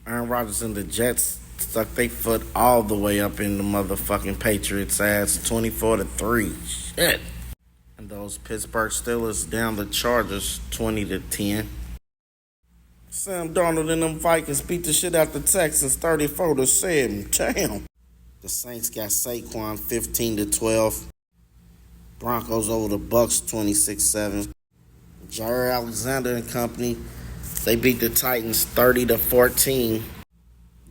Aaron Rodgers and the Jets stuck their foot all the way up in the motherfucking Patriots' ass, 24-3. Shit. And those Pittsburgh Steelers down the Chargers, 20-10. Sam Darnold and them Vikings beat the shit out the Texans, 34-7. Damn. The Saints got Saquon, 15-12. Broncos over the Bucks, 26-7. Jair Alexander and company, they beat the Titans 30-14.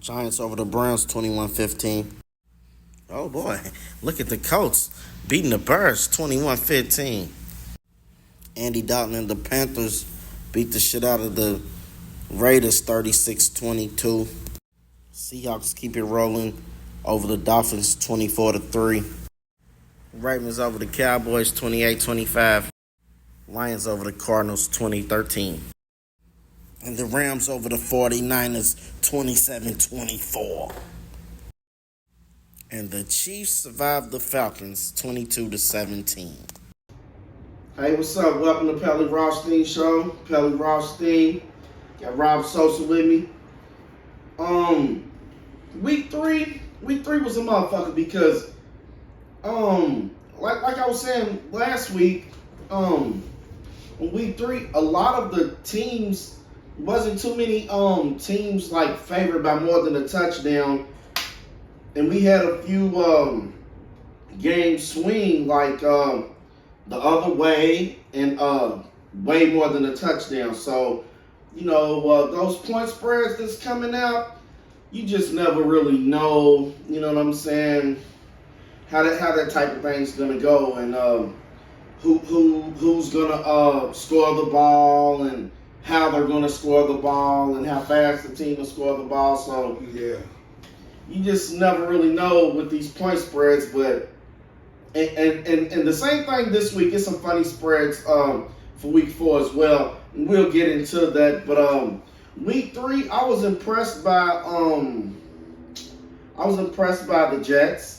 Giants over the Browns 21-15. Oh boy, look at the Colts beating the Bears 21-15. Andy Dalton and the Panthers beat the shit out of the Raiders 36-22. Seahawks keep it rolling over the Dolphins 24-3. Ravens over the Cowboys 28-25. Lions over the Cardinals 20-13. And the Rams over the 49ers 27-24. And the Chiefs survived the Falcons 22-17. Hey, what's up? Welcome to Pelle RothsteinShow. Pelle Rothstein. Got Rob Sosa with me. Week three was a motherfucker because like I was saying last week, in week 3, a lot of the teams wasn't too many teams like favored by more than a touchdown, and we had a few games swing like the other way and way more than a touchdown. So those point spreads that's coming out, you just never really know. You know what I'm saying? How that type of thing's gonna go, and who's gonna score the ball, and how they're gonna score the ball, and how fast the team will score the ball. So yeah, you just never really know with these point spreads. But and the same thing this week. It's some funny spreads for week 4 as well. And we'll get into that. But week 3, I was impressed by the Jets.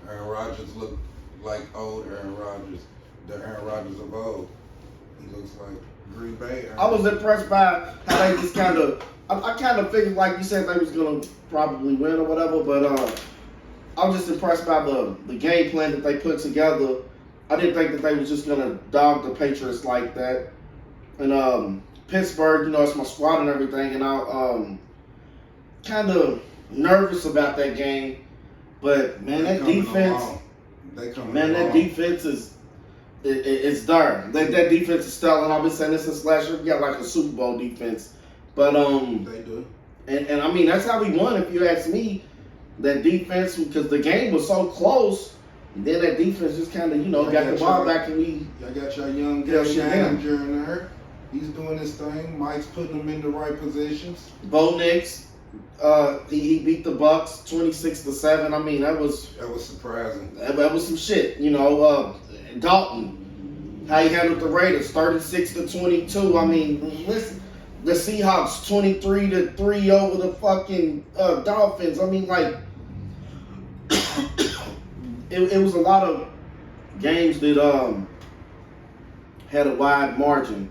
Aaron Rodgers looked like old Aaron Rodgers, the Aaron Rodgers of old. He looks like Green Bay. I was impressed by how they just kind of, I kind of figured, like you said, they was going to probably win or whatever, but I was just impressed by the game plan that they put together. I didn't think that they was just going to dog the Patriots like that. And Pittsburgh, it's my squad and everything, and I'm kind of nervous about that game. But man, that defense is it's there. That defense is stellar. I've been saying this since last year. We got like a Super Bowl defense, but they do. And I mean that's how we won. If you ask me, that defense, because the game was so close. And then that defense just kind of got the ball back, and I got your young manager in there. He's doing his thing. Mike's putting him in the right positions. Bo Nix. He beat the Bucks 26-7. I mean, that was surprising. That was some shit. Dalton, how he handled the Raiders 36-22. I mean, listen, the Seahawks 23-3 over the fucking Dolphins. I mean, like, it was a lot of games that had a wide margin,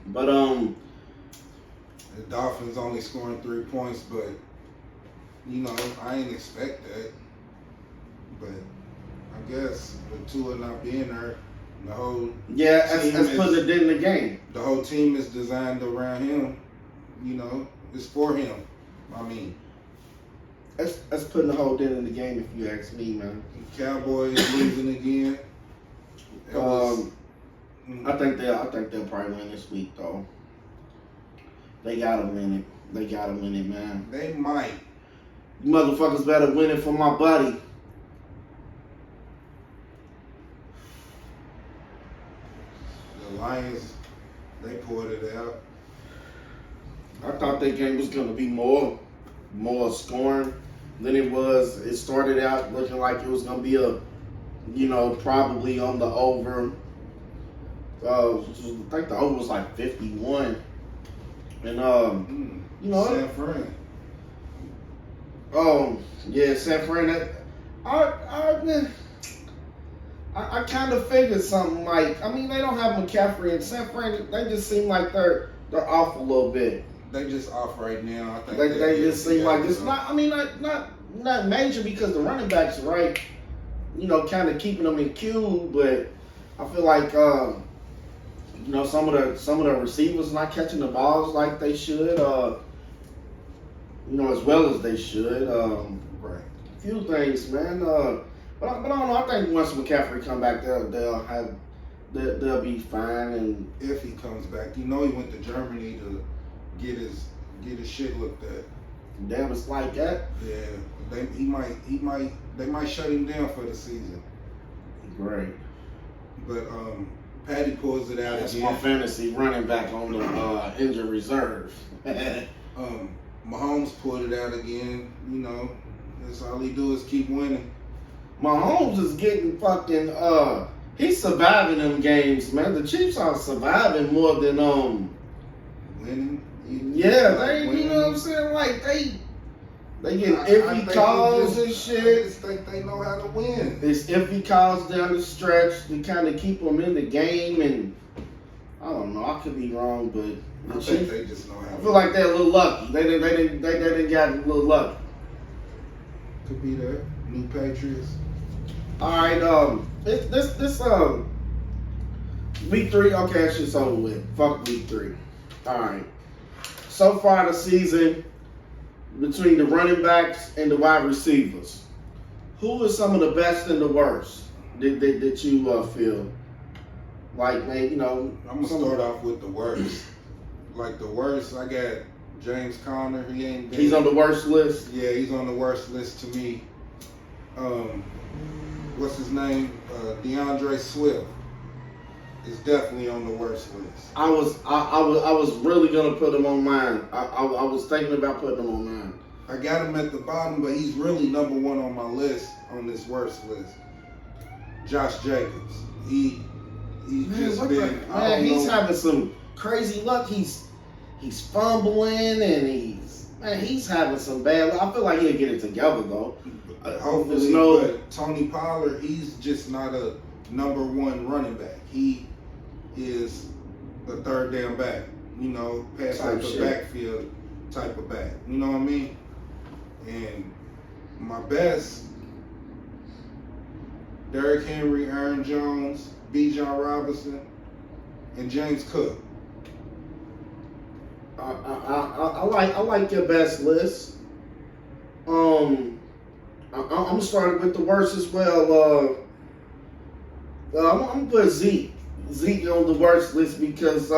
but the Dolphins only scoring 3 points, but I ain't expect that. But I guess with Tua not being there, the whole that's putting a dent in the game. The whole team is designed around him. It's for him. I mean, that's putting a whole dent in the game, if you ask me, man. Cowboys losing again. I think they'll probably win this week, though. They gotta win it. Man. They might. You motherfuckers better win it for my buddy. The Lions, they pulled it out. I thought that game was gonna be more scoring than it was. It started out looking like it was gonna be probably on the over. I think the over was like 51. And San Fran. San Fran. I kind of figured something like. I mean, they don't have McCaffrey, and San Fran. They just seem like they're off a little bit. They just off right now. I think They just seem like it's not. I mean, not major because the running backs are right. You know, kind of keeping them in queue, but I feel like you know some of the receivers not catching the balls like they should. You know, as well as they should. Right. A few things, man. But I don't know. I think once McCaffrey come back, they'll be fine. And if he comes back, you know, he went to Germany to get his shit looked at. Damn, it's like that. Yeah, they might shut him down for the season. Great. But Patty pulls it out That's again. my fantasy running back on the injured reserve. Mahomes pulled it out again. You know, that's all he do is keep winning. Mahomes is getting fucking he's surviving them games, man. The Chiefs are surviving more than Winning. Yeah, they you know what I'm saying? Like they get iffy calls and shit. I just think they know how to win. It's iffy calls down the stretch to kind of keep them in the game, and I don't know. I could be wrong, but I think they just know how. I feel like they're a little lucky. They didn't got a little lucky. Could be that. New Patriots. All right, this week 3. Okay, that shit's over with. Fuck week 3. All right. So far the season, between the running backs and the wide receivers, who is some of the best and the worst that you feel? Like, man, you know, I'm gonna start off with the worst. Like the worst, I got James Conner. He ain't been. He's on the worst list. Yeah, he's on the worst list to me. What's his name? DeAndre Swift is definitely on the worst list. I was really gonna put him on mine. I was thinking about putting him on mine. I got him at the bottom, but he's really number 1 on my list, on this worst list. Josh Jacobs. He's having some crazy luck. He's fumbling and he's having some bad luck. I feel like he'll get it together though. Hopefully, but Tony Pollard, he's just not a number 1 running back. He is a third down back, you know, pass out the backfield type of back. You know what I mean? And my best, Derrick Henry, Aaron Jones, B. John Robinson, and James Cook. I like your best list. I'm starting with the worst as well. I'm gonna put Zeke on the worst list because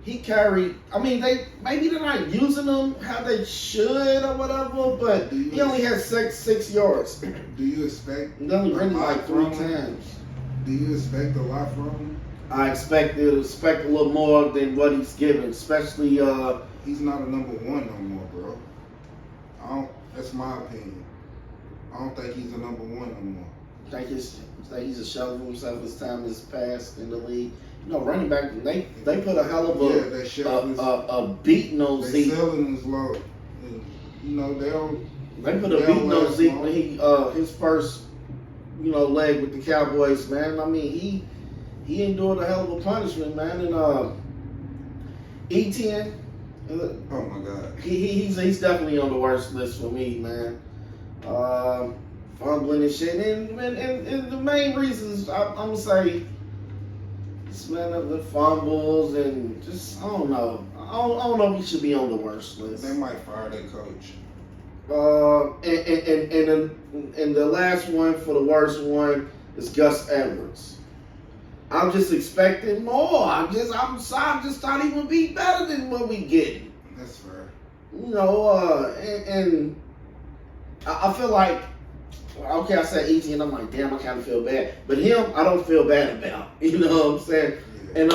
he carried. I mean, they're not using him how they should or whatever, but he only has six yards. Do you expect? He only ran like 3 times. Do you expect a lot from him? I expect a little more than what he's given, especially. He's not a number 1 no more, bro. That's my opinion. I don't think he's a number 1 no more. I think he's a shell of himself. His time has passed in the league. You know, running back, they put a hell of a beating on Zeke. Their ceiling is low. And, you know, they put a beating on Zeke when his first, you know, leg with the Cowboys, man. I mean, he endured a hell of a punishment, man. And ETN, oh my God, he's definitely on the worst list for me, man. Fumbling and shit, and the main reasons I'm gonna say, man, the fumbles and just I don't know if he should be on the worst list. They might fire their coach. And the last one for the worst one is Gus Edwards. I'm just expecting more. I just thought he would be better than what we get. That's fair. You know, and I feel like, okay, I said ET, and I'm like, damn, I kind of feel bad. But him, I don't feel bad about. You know what I'm saying? Yeah. And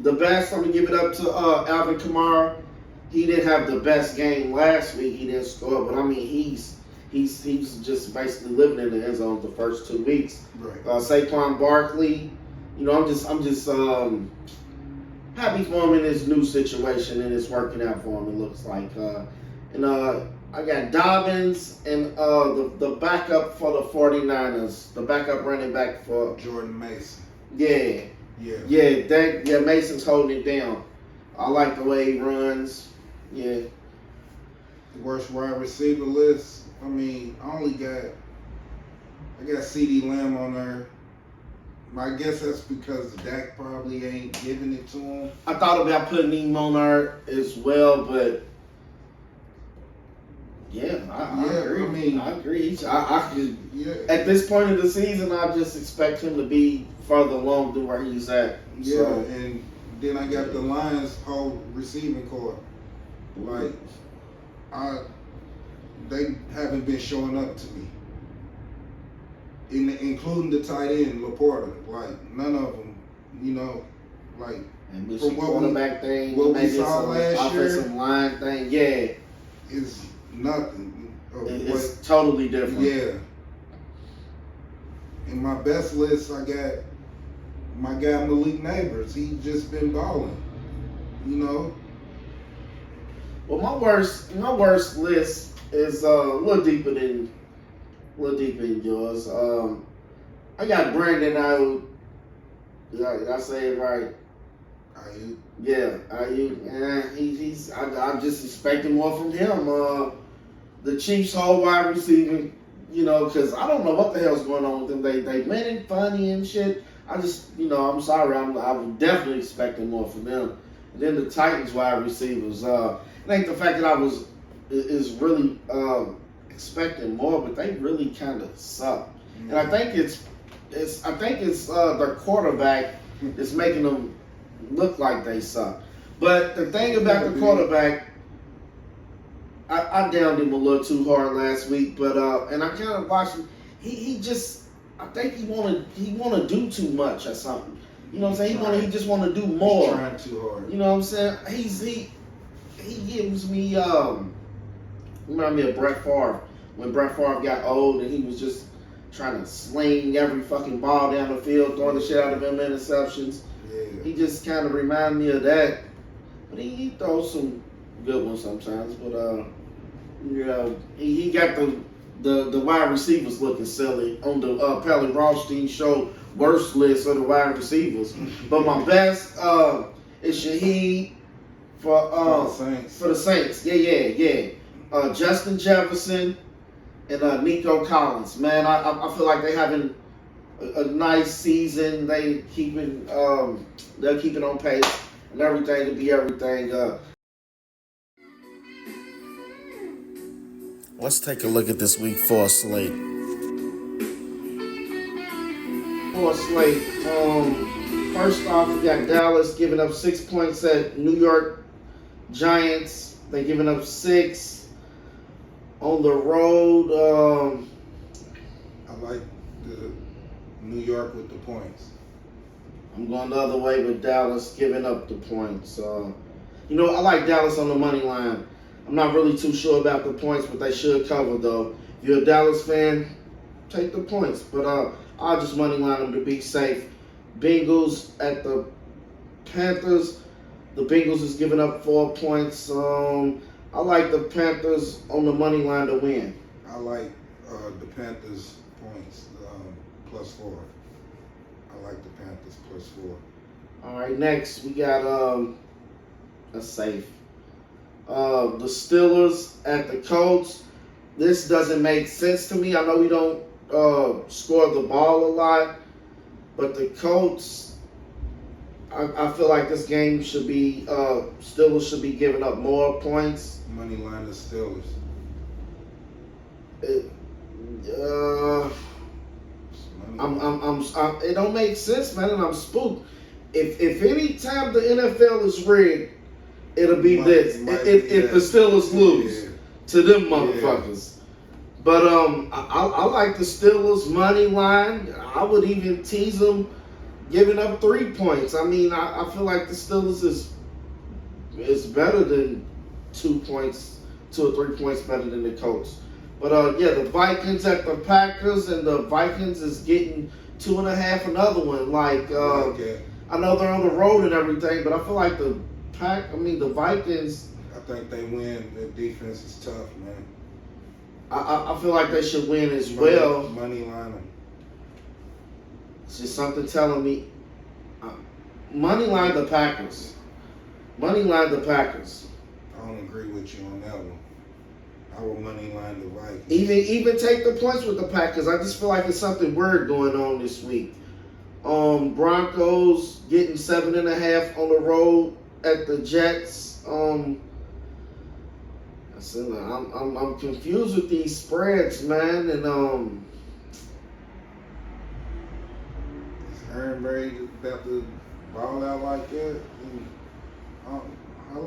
the best, I'm gonna give it up to Alvin Kamara. He didn't have the best game last week. He didn't score, but I mean, he's just basically living in the end zone the first 2 weeks. Right. Saquon Barkley, you know, I'm just happy for him in his new situation, and it's working out for him. It looks like, I got Dobbins and the backup for the 49ers, the backup running back for Jordan Mason. Yeah. Mason's holding it down. I like the way he runs. Yeah. Worst wide receiver list. I mean, I got CD Lamb on there. I guess that's because Dak probably ain't giving it to him. I thought about putting him on there as well, but yeah, I agree. I mean, I agree. At this point of the season, I just expect him to be further along than where he's at. Yeah, so. And then I got the Lions' whole receiving core. Like, they haven't been showing up to me. Including the tight end, Laporta. Like, none of them, like, And from quarterback thing, what we maybe saw some last offensive line thing, yeah. Is nothing. It's totally different. Yeah. In my best list, I got my guy Malik Neighbors. He's just been balling, Well, my worst list is a little deeper than yours. I got Brandon out. Did I say it right? Ayuk. Yeah, Ayuk. I'm just expecting more from him. The Chiefs' whole wide receiving, because I don't know what the hell's going on with them. They winning funny and shit. I just, I'm sorry. I'm definitely expecting more from them. And then the Titans wide receivers. I think the fact that I is really expecting more, but they really kind of suck. Mm-hmm. And I think it's their quarterback is making them look like they suck. But the thing about the quarterback, I downed him a little too hard last week, but and I kind of watched him. He just, I think he wanna do too much or something. You know what I'm saying? He just wanna do more. He's trying too hard. You know what I'm saying? He gives me remind me of Brett Favre when Brett Favre got old and he was just trying to sling every fucking ball down the field, throwing the shit out of them interceptions. Yeah. He just kind of reminded me of that. But he throws some good ones sometimes. But he got the wide receivers looking silly on the Pelle RothsteinShow worst list of the wide receivers. But my best is Shaheed for the Saints. Yeah. Justin Jefferson and Nico Collins. Man, I feel like they're having a nice season. They'll keep it on pace and everything to be everything. Let's take a look at this week 4 slate. First off, we got Dallas giving up 6 points at New York Giants. They're giving up 6 on the road. I like the New York with the points. I'm going the other way with Dallas giving up the points. I like Dallas on the money line. I'm not really too sure about the points, but they should cover though. If you're a Dallas fan, take the points. But I'll just money line them to be safe. Bengals at the Panthers. The Bengals is giving up 4 points. I like the Panthers on the money line to win. I like the Panthers points +4. I like the Panthers +4. All right, next we got a safe. The Steelers at the Colts. This doesn't make sense to me. I know we don't score the ball a lot, but the Colts, I feel like this game should be Steelers should be giving up more points. Money line the Steelers. It don't make sense, man, and I'm spooked. If any time the NFL is rigged, it'll be this. If the Steelers lose to them motherfuckers. But I like the Steelers money line. I would even tease them giving up 3 points. I mean, I feel like the Steelers is better than 2 points, 2 or 3 points better than the Colts. But the Vikings at the Packers, and the Vikings is getting 2.5 another one. I know they're on the road and everything, but I feel like the Vikings. I think they win. Their defense is tough, man. I feel like they should win as well. Money line them. It's just something telling me money line the Packers. Money line the Packers. I don't agree with you on that one. I will money line the Vikings. Even take the points with the Packers. I just feel like it's something weird going on this week. Broncos getting 7.5 on the road at the Jets. I'm confused with these spreads, man, and Is Aaron Brady about to ball out like that? I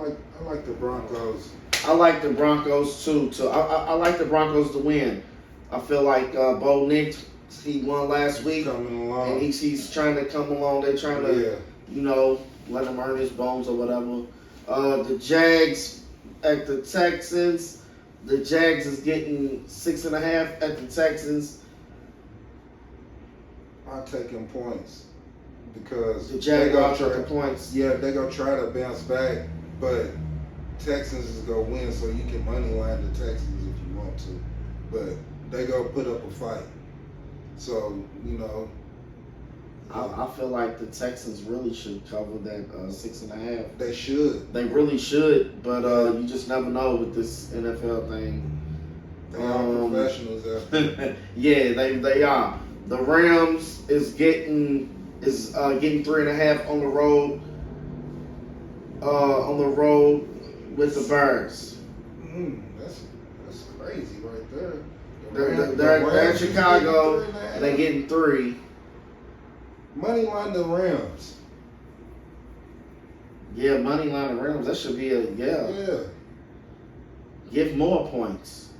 like the Broncos. I like the Broncos too. I like the Broncos to win. I feel like Bo Nix, he won last week, Coming along. and he's trying to come along. They're trying to, let him earn his bones or whatever. The Jags at the Texans. The Jags is getting 6.5 at the Texans. I'm taking points because The Jags are taking points. Yeah, they're gonna try to bounce back, but Texans is gonna win, so you can money line the Texans if you want to, but they gonna put up a fight. So I feel like the Texans really should cover that 6.5. they should. They really should, but you just never know with this NFL thing. They are professionals out there. Yeah, they are. The Rams is getting 3.5 on the road. With the Bears. That's crazy right there. They're in Chicago, and they're getting 3. Money line the Rams. Yeah, money line the Rams. That should be Yeah. Give more points.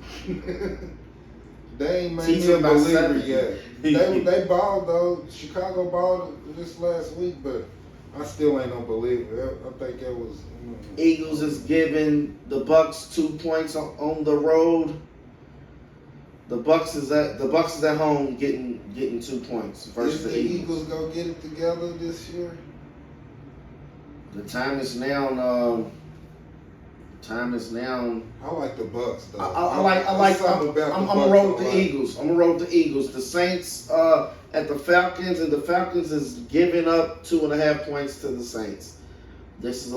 They ain't made Teach me a them by believer 7. yet. They balled though. Chicago balled this last week, but I still ain't no believer. I think it was. Eagles is giving the Bucks 2 points on the road. The Bucks is at home getting 2 points versus Is the Eagles. Eagles gonna get it together this year? The time is now. I like the Bucks though. I'm gonna roll with the Eagles. I'm gonna roll with the Eagles. The Saints at the Falcons, and the Falcons is giving up 2.5 points to the Saints. This is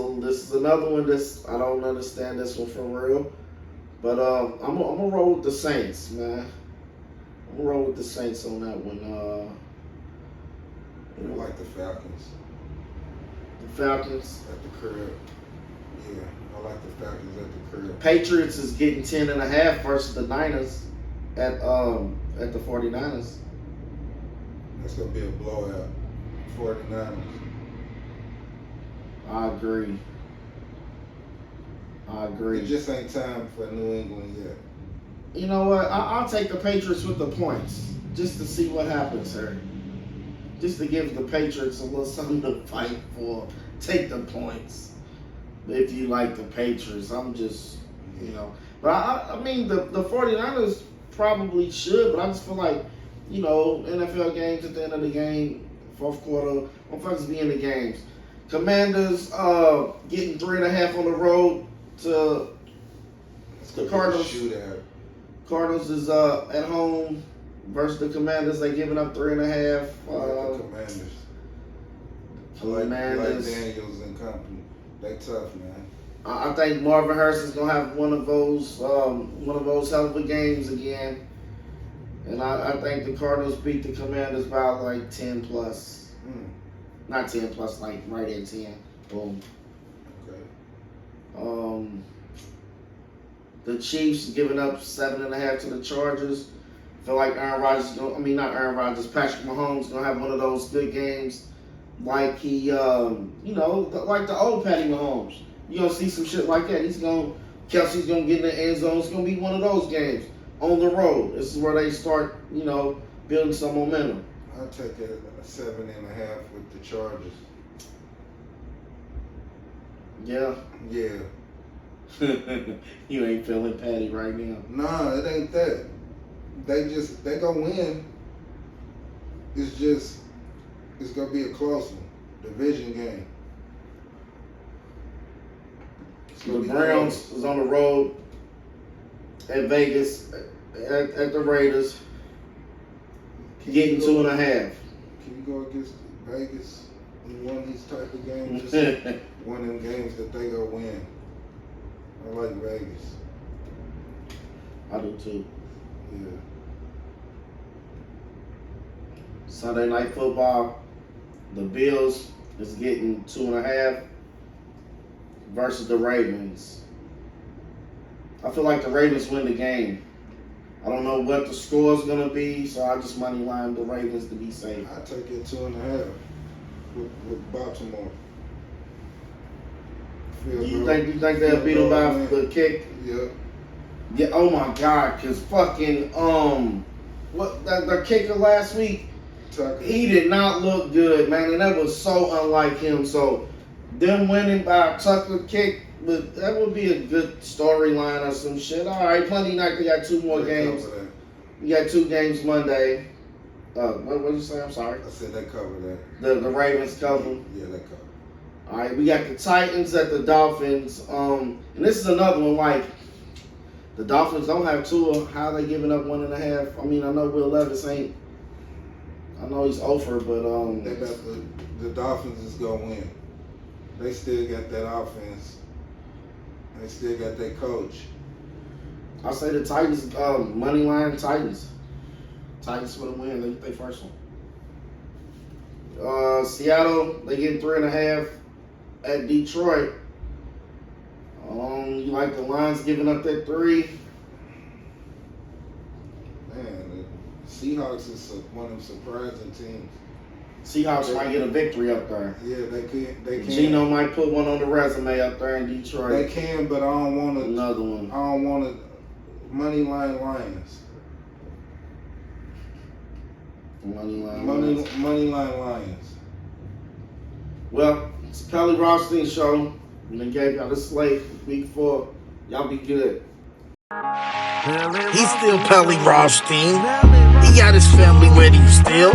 another one I don't understand this one for real. But I'm gonna roll with the Saints, man. I'm gonna roll with the Saints on that one. I like the Falcons. The Falcons at the crib. Yeah, I like the Falcons at the crib. Patriots is getting 10.5 versus the Niners at the 49ers. That's gonna be a blowout. 49ers. I agree. It just ain't time for New England yet. You know what? I'll take the Patriots with the points just to see what happens here. Just to give the Patriots a little something to fight for. Take the points. If you like the Patriots, I'm just, But I mean, the 49ers probably should, but I just feel like, NFL games at the end of the game, fourth quarter, motherfuckers be in the games. Commanders getting 3.5 on the road to the Cardinals. Shootout. Cardinals is at home versus the Commanders. They giving up 3.5. I like the Commanders. I like Commanders. Daniels and company. They tough, man. I think Marvin Harrison's gonna have one of those hell of a games again. And I think the Cardinals beat the Commanders by like 10 plus. Not 10 plus, like right at 10. Boom. Okay. The Chiefs giving up 7.5 to the Chargers. Feel like Patrick Mahomes gonna have one of those good games, like he, like the old Patty Mahomes. You gonna see some shit like that. Kelsey's gonna get in the end zone. It's gonna be one of those games on the road. This is where they start, building some momentum. I'll take a 7.5 with the Chargers. Yeah. Yeah. You ain't feeling Patty right now. Nah, it ain't that. They gonna win. It's gonna be a close one. Division game. The Browns is on the road at Vegas at the Raiders, getting 2.5. Can you go against Vegas in one of these type of games? one of them games that they go win. I like Vegas. I do too. Yeah. Sunday Night Football, the Bills is getting 2.5 versus the Ravens. I feel like the Ravens win the game. I don't know what the score is going to be, so I just money line the Ravens to be safe. I take it 2.5 with Baltimore. You think they'll beat them by the kick? Yep. Yeah. Oh my God, because fucking what the kicker last week, Tucker. he did not look good, man, and that was so unlike him. So them winning by a Tucker kick, but that would be a good storyline or some shit. All right, plenty night. They got 2 more games. You got 2 games Monday. What did you say? I'm sorry. I said they cover that. The Ravens cover. Yeah, they cover. All right, we got the Titans at the Dolphins. And this is another one. Like the Dolphins don't have Tua. How are they giving up 1.5? I mean, I know Will Levis ain't. I know he's over, but They got the Dolphins is gonna win. They still got that offense. They still got that coach. I say the Titans, money line Titans. Titans for the win. They get their first one. Seattle, they get 3.5 at Detroit. You like the Lions giving up that 3? Man, the Seahawks is one of them surprising teams. Seahawks might get a victory up there. Yeah, they can. Gino might put one on the resume up there in Detroit. They can, but I don't want to. Another one. I don't want to. Money line Lions. Money line Lions. Well, it's Pelle RothsteinShow. We done gave y'all the slate week 4. Y'all be good. He's still Pelle Rothstein. He got his family with him still.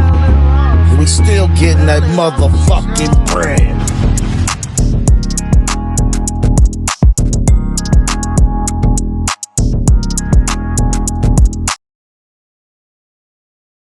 We still getting that motherfucking bread.